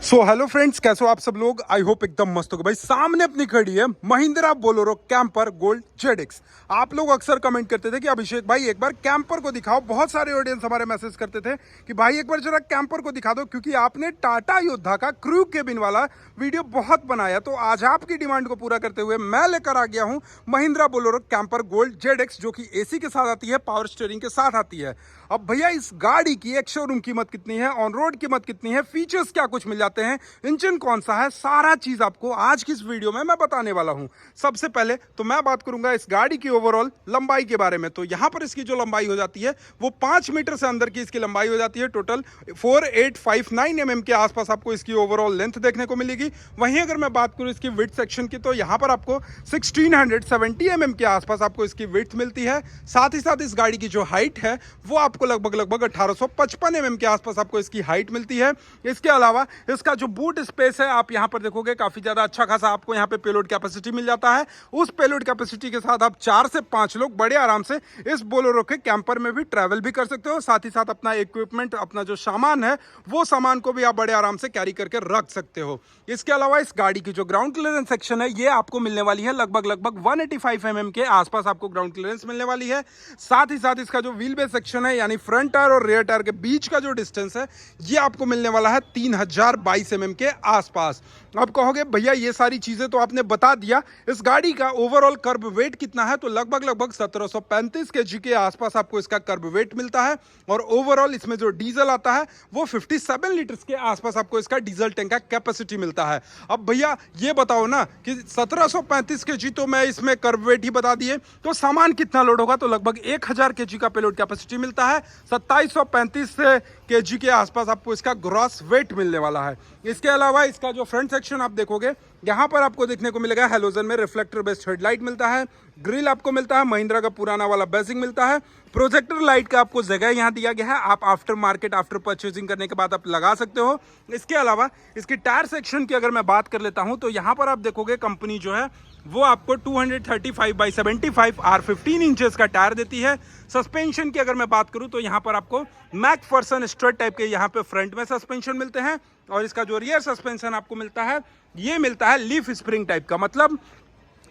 So hello friends, कैसे हो आप सब लोग। आई होप एकदम मस्त होगा। भाई सामने अपनी खड़ी है Mahindra Bolero camper gold ZX. आप लोग अक्सर कमेंट करते थे कि अभिषेक भाई एक बार कैंपर को दिखाओ। बहुत सारे ऑडियंस हमारे मैसेज करते थे कि भाई एक बार जरा कैंपर को दिखा दो, क्योंकि आपने टाटा योद्धा का क्रू केबिन वाला वीडियो बहुत बनाया। तो आज आपकी डिमांड को पूरा करते हुए मैं लेकर आ गया हूं Mahindra Bolero camper gold ZX, जो कि एसी के साथ आती है, पावर स्टीयरिंग के साथ आती है। अब भैया इस गाड़ी की एक शोरूम कीमत कितनी है, ऑन रोड कीमत कितनी है, फीचर्स क्या कुछ मिल जाते हैं, इंजन कौन सा है, सारा चीज आपको आज की इस वीडियो में मैं बताने वाला हूं। सबसे पहले तो मैं बात करूंगा इस गाड़ी की ओवरऑल लंबाई के बारे में। तो यहां पर इसकी जो लंबाई हो जाती है वो 5 मीटर से अंदर की इसकी लंबाई हो जाती है। टोटल 4859 mm के आसपास आपको इसकी ओवरऑल लेंथ देखने को मिलेगी। वहीं अगर मैं बात करूं इसकी विड्थ सेक्शन की, तो यहां पर आपको 1670 mm के आसपास आपको इसकी विड्थ मिलती है। साथ ही साथ इस गाड़ी की जो हाइट है वो आपको लगभग 1855 mm के आसपास आपको इसकी हाइट मिलती है। इसके अलावा इसका जो बूट स्पेस है आप यहां पर देखोगे काफी ज्यादा अच्छा खासा आपको यहां पे पेलोड कैपेसिटी मिल जाता है। उस पेलोड कैपेसिटी के साथ आप 4 से 5 लोग बड़े आराम से इस बोलेरो के कैंपर में भी ट्रैवल भी कर सकते हो। साथ ही साथ अपना इक्विपमेंट, अपना जो सामान है वो सामान को भी आप बड़े आराम से कैरी करके रख सकते हो। इसके अलावा इस गाड़ी की जो ग्राउंड क्लियरेंस सेक्शन है ये आपको मिलने वाली है लगभग 185 mm के आसपास आपको ग्राउंड क्लियरेंस मिलने वाली है। साथ ही साथ इसका जो व्हील बेस सेक्शन है, यानी फ्रंट टायर और रियर टायर के बीच का जो डिस्टेंस है ये आपको मिलने वाला है 3022 mm के आसपास। अब कहोगे भैया ये सारी चीजें तो आपने बता दिया, इस गाड़ी का ओवरऑल कर्ब वेट कितना है, तो लगभग 1735 kg के आसपास आपको इसका कर्ब वेट मिलता है। और ओवरऑल इसमें जो डीजल आता है वो 57 लीटर्स के आसपास आपको इसका डीजल टैंक का कैपेसिटी मिलता है। अब भैया ये बताओ ना कि 1735 kg तो मैं इसमें कर्ब वेट ही बता दिए, तो सामान कितना लोड होगा, तो लगभग 1000 kg का पेलोड कैपेसिटी मिलता है। 2735 kg के आसपास आपको इसका ग्रॉस वेट मिलने वाला है। इसके अलावा इसका जो फ्रंट सेक्शन आप देखोगे यहां पर आपको देखने को मिलेगा हैलोजन में रिफ्लेक्टर बेस्ड हेडलाइट मिलता है। ग्रिल आपको मिलता है, महिंद्रा का पुराना वाला बेसिंग मिलता है। प्रोजेक्टर लाइट का आपको जगह यहां दिया गया है, आप आफ्टर मार्केट आफ्टर परचेजिंग करने के बाद आप लगा सकते हो। इसके अलावा इसकी टायर सेक्शन की अगर मैं बात कर लेता हूं तो यहां पर आप देखोगे कंपनी जो है वो आपको 235/75 R15 इंचेस का टायर देती है। सस्पेंशन की अगर मैं बात करूं तो यहां पर आपको मैकफर्सन स्ट्रट टाइप के यहां पे फ्रंट में सस्पेंशन मिलते हैं। और इसका जो रियर सस्पेंशन आपको मिलता है ये मिलता है लीफ स्प्रिंग टाइप का, मतलब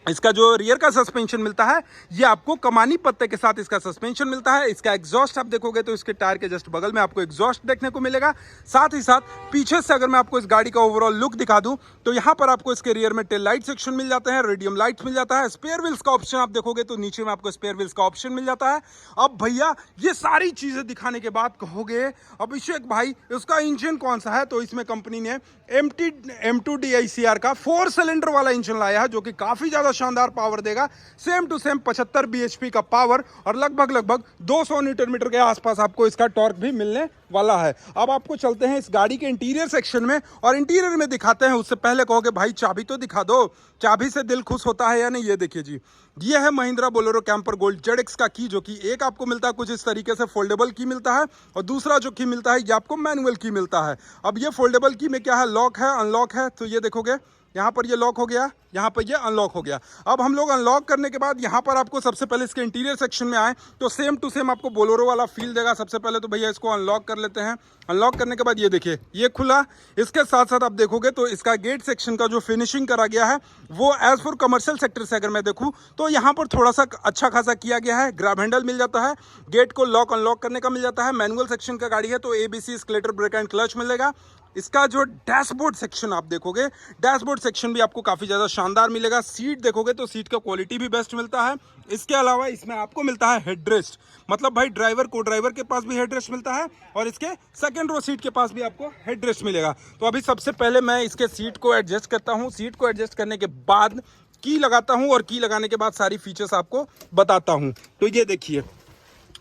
इसका जो रियर का सस्पेंशन मिलता है ये आपको कमानी पत्ते के साथ इसका सस्पेंशन मिलता है। इसका एग्जॉस्ट आप देखोगे तो इसके टायर के जस्ट बगल में आपको एग्जॉस्ट देखने को मिलेगा। साथ ही साथ पीछे से अगर मैं आपको इस गाड़ी का ओवरऑल लुक दिखा दूं तो यहां पर आपको इसके रियर में टेल लाइट सेक्शन मिल जाते हैं, रेडियम लाइट्स मिल जाता है। स्पेयर व्हील्स का ऑप्शन आप देखोगे तो नीचे में आपको स्पेयर व्हील्स का ऑप्शन मिल जाता है। अब भैया ये सारी चीजें दिखाने के बाद कहोगे अभिषेक भाई इसका इंजन कौन सा है, तो इसमें कंपनी ने M2 DICR का 4 सिलेंडर वाला इंजन लाया है, जो कि काफी ज्यादा शानदार पावर देगा। सेम टू सेम 75 bhp का पावर और लगभग 200 न्यूटन मीटर के आसपास आपको इसका टॉर्क भी मिलने वाला है। अब आपको चलते हैं इस गाड़ी के इंटीरियर सेक्शन में और इंटीरियर में दिखाते हैं। उससे पहले कहोगे भाई चाबी तो दिखा दो, चाबी से दिल खुश होता है या नहीं। ये देखिए जी, ये है Mahindra Bolero camper gold ZX का की, जो कि एक आपको मिलता है कुछ इस तरीके से फोल्डेबल की मिलता है और दूसरा जो की मिलता है ये आपको मैनुअल की मिलता है। अब ये फोल्डेबल की में क्या है, लॉक है, अनलॉक है। तो ये देखोगे यहाँ पर ये लॉक हो गया, यहाँ पर ये अनलॉक हो गया। अब हम लोग अनलॉक करने के बाद यहाँ पर आपको सबसे पहले इसके इंटीरियर सेक्शन में आए तो सेम टू सेम आपको बोलेरो वाला फील देगा। सबसे पहले तो भैया इसको अनलॉक कर लेते हैं। अनलॉक करने के बाद ये देखिए ये खुला। इसके साथ साथ आप देखोगे तो इसका गेट सेक्शन का जो फिनिशिंग करा गया है वो एज फॉर कमर्शियल सेक्टर से अगर मैं देखूँ तो यहाँ पर थोड़ा सा अच्छा खासा किया गया है। ग्रैब हैंडल मिल जाता है, गेट को लॉक अनलॉक करने का मिल जाता है। मैनुअल सेक्शन का गाड़ी है तो ABC, accelerator, brake and clutch मिलेगा। इसका जो डैशबोर्ड सेक्शन आप देखोगे, डैशबोर्ड सेक्शन भी आपको काफी ज्यादा शानदार मिलेगा। सीट देखोगे तो सीट का क्वालिटी भी बेस्ट मिलता है। इसके अलावा इसमें आपको मिलता है हेडरेस्ट, मतलब भाई ड्राइवर को ड्राइवर के पास भी हेडरेस्ट मिलता है और इसके सेकंड रो सीट के पास भी आपको हेडरेस्ट मिलेगा। तो अभी सबसे पहले मैं इसके सीट को एडजस्ट करता हूँ। सीट को एडजस्ट करने के बाद की लगाता हूँ और की लगाने के बाद सारी फीचर्स आपको बताता हूँ। तो ये देखिए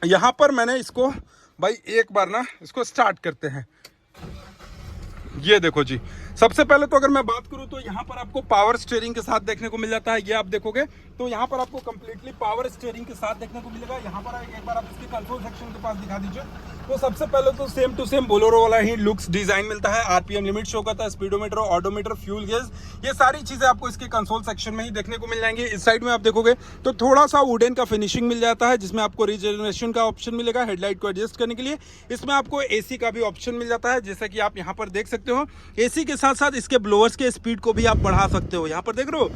यहाँ पर मैंने इसको भाई एक बार ना इसको स्टार्ट करते हैं। ये देखो जी, सबसे पहले तो अगर मैं बात करूं तो यहाँ पर आपको पावर स्टीयरिंग के साथ देखने को मिल जाता है। ये आप देखोगे तो यहाँ पर आपको कंप्लीटली पावर स्टीयरिंग के साथ देखने को मिलेगा। यहाँ पर एक बार आप इसके कंट्रोल सेक्शन के पास दिखा दीजिए तो सबसे पहले तो सेम टू सेम बोलेरो वाला ही लुक्स डिजाइन मिलता है। RPM लिमिट शो करता है, स्पीडोमीटर, ऑडोमीटर, फ्यूल गेज, ये सारी चीजें आपको इसके कंसोल सेक्शन में ही देखने को मिल जाएंगी। इस साइड में आप देखोगे तो थोड़ा सा वुडन का फिनिशिंग मिल जाता है, जिसमें आपको रिजर्वेशन का ऑप्शन मिलेगा हेडलाइट को एडजस्ट करने के लिए। इसमें आपको AC का भी ऑप्शन मिल जाता है, जैसा कि आप यहाँ पर देख सकते सकते हो। एसी के साथ साथ इसके ब्लोअर्स के स्पीड को भी आप बढ़ा सकते हो। यहाँ पर देख रहे हो,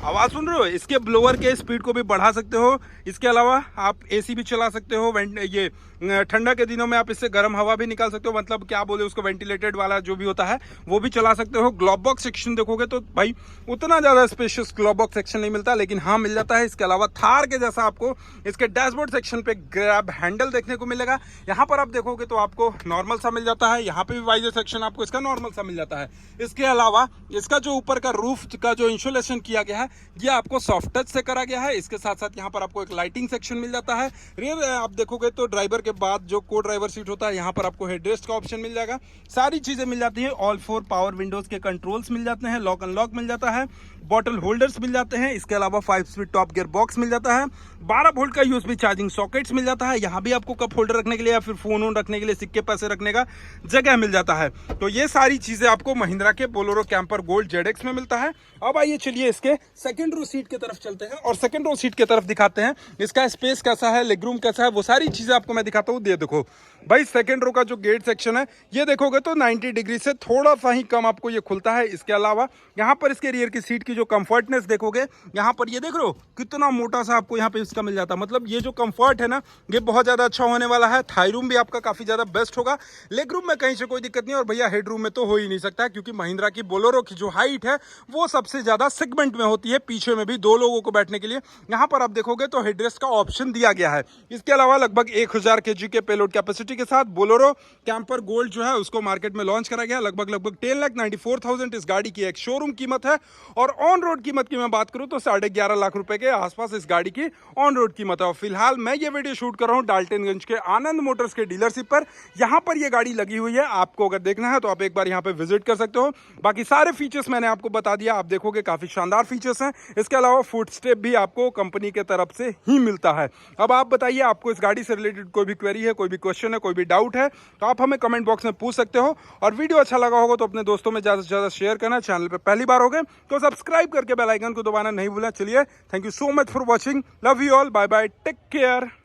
आवाज़ सुन रहे हो, इसके ब्लोअर के स्पीड को भी बढ़ा सकते हो। इसके अलावा आप एसी भी चला सकते हो। ये ठंडा के दिनों में आप इससे गर्म हवा भी निकाल सकते हो, मतलब क्या बोले उसको, वेंटिलेटेड वाला जो भी होता है वो भी चला सकते हो। ग्लोब बॉक्स सेक्शन देखोगे तो भाई उतना ज़्यादा स्पेशियस ग्लोब बॉक्स सेक्शन नहीं मिलता, लेकिन हाँ मिल जाता है। इसके अलावा थार के जैसा आपको इसके डैशबोर्ड सेक्शन पे ग्रैब हैंडल देखने को मिलेगा। यहाँ पर आप देखोगे तो आपको नॉर्मल सा मिल जाता है, यहाँ पे भी वाइजर सेक्शन आपको इसका नॉर्मल सा मिल जाता है। इसके अलावा इसका जो ऊपर का रूफ का जो इंसुलेशन किया गया है ये आपको सॉफ्ट टच से करा गया है। इसके साथ साथ यहाँ पर आपको एक लाइटिंग सेक्शन मिल जाता है। रियर आप देखोगे तो ड्राइवर के बाद जो को ड्राइवर सीट होता है यहाँ पर आपको हेडरेस्ट का ऑप्शन मिल जाएगा। सारी चीजें मिल जाती है। ऑल 4 पावर विंडोज के कंट्रोल्स मिल जाते हैं, लॉक अनलॉक मिल जाता है, बॉटल होल्डर्स मिल जाते हैं। इसके अलावा 5 स्पीड टॉप गियर बॉक्स मिल जाता है, 12 वोल्ट का यूएसबी चार्जिंग सॉकेट्स मिल जाता है। यहाँ भी आपको कप होल्डर रखने के लिए या फिर फोन वोन रखने के लिए, सिक्के पैसे रखने का जगह मिल जाता है। तो ये सारी चीजें आपको महिंद्रा के बोलेरो कैंपर गोल्ड जेडएक्स में मिलता है। अब आइए चलिए इसके सेकंड रो सीट की तरफ चलते हैं और सेकंड रो सीट की तरफ दिखाते हैं इसका स्पेस कैसा है, लेग रूम कैसा है, वो सारी चीजें आपको मैं दिखाता हूँ। देखो भाई सेकंड रो का जो गेट सेक्शन है ये देखोगे तो 90 डिग्री से थोड़ा सा ही कम आपको ये खुलता है। इसके अलावा यहाँ पर इसके रियर की सीट की जो कंफर्टनेस देखोगे, यहाँ पर ये देख रहे हो कितना मोटा सा आपको यहाँ पे इसका मिल जाता है। मतलब ये जो कंफर्ट है ना ये बहुत ज्यादा अच्छा होने वाला है। थाई रूम भी आपका काफी ज्यादा बेस्ट होगा। लेग रूम में कहीं से कोई दिक्कत नहीं, और भैया हेड रूम में तो हो ही नहीं सकता, क्योंकि महिंद्रा की बोलेरो की जो हाइट है वो सबसे ज्यादा सेगमेंट में होती है। पीछे में भी 2 लोगों को बैठने के लिए यहाँ पर आप देखोगे तो हेडरेस्ट का ऑप्शन दिया गया है। इसके अलावा लगभग 1000 kg के पेलोड कैपेसिटी के साथ बोलेरो कैंपर गोल्ड जो है उसको मार्केट में लॉन्च करा गया। लगभग 10,94,000 इस गाड़ी की एक शोरूम कीमत है, और ऑन रोड कीमत की मैं बात करूं तो 11.5 लाख रुपए के आसपास इस गाड़ी की ऑन रोड कीमत है। और फिलहाल मैं ये वीडियो शूट कर रहा हूं डाल्टनगंज के आनंद मोटर्स के डीलरशिप पर। यहां पर ये गाड़ी लगी हुई है, आपको अगर देखना है तो आप एक बार यहां पे विजिट कर सकते हो। बाकी सारे फीचर्स मैंने आपको बता दिया, आप देखोगे काफी शानदार फीचर्स हैं। इसके अलावा फुट स्टेप भी आपको कंपनी के तरफ से ही मिलता है। अब आप बताइए आपको इस गाड़ी से रिलेटेड कोई भी क्वेरी है, कोई भी क्वेश्चन है, कोई भी डाउट है तो आप हमें कमेंट बॉक्स में पूछ सकते हो। और वीडियो अच्छा लगा होगा तो अपने दोस्तों में ज्यादा से ज्यादा शेयर करना। चैनल पे पहली बार हो गए तो सब्सक्राइब करके बेल आइकन को दबाना नहीं भूलना। चलिए, thank you so much for watching, love you all, bye bye, take care.